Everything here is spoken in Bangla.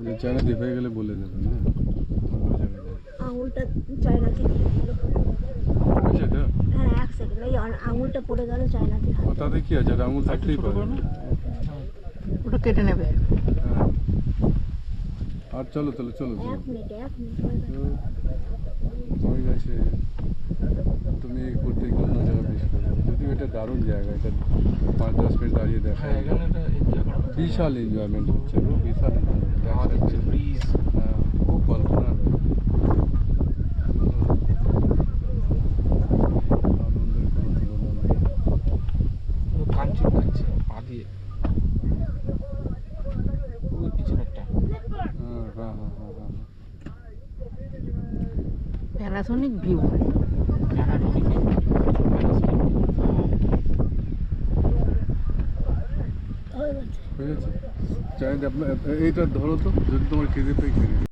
যে চায়না দ্বীপ হয়ে গেলে বলে দেবেন, হ্যাঁ অন্য জায়গায় যাই। আঙুলটা চায়নাতে দিয়ে দিল। হয়েছে তো? হ্যাঁ, এক সেকেন্ড, এই আঙুলটা পড়ে গেল চায়নাতে। ও তাতে কি আছে, আর আঙুল থাকতেই পারে। ওটা কেটে নেবে। হ্যাঁ। আর চলো চলো চলো চলো। এক মিনিট হয়ে গেল। হয়ে গেছে। তুমি করতে গিয়ে অন্য জায়গায় বেশ করে যাবে। যদিও এটা দারুণ জায়গা, এটা 5-10 মিনিট দাঁড়িয়ে দেখা হ্যাঁ এখানে এটা এনজয় করা যায়। বিশাল এনজয়মেন্ট হচ্ছে গো, বিশাল এনজয়মেন্ট। হাওয়া দিচ্ছে, ব্রিজ। হ্যাঁ, খুব কল্পনা আনন্দের কোনো তুলনা নেই। পুরো কাঞ্চন খাচ্ছে পা দিয়ে। ওই পিছনেরটা। হ্যাঁ হ্যাঁ হ্যাঁ হ্যাঁ হ্যাঁ। Panasonic view. প্যানাসোনিক। হয়ে গেছে। হয়ে গেছে। চাইলে আপনার এইটা ধরো তো, যদি তোমার খিদে পেয়ে খেয়ে নেবে।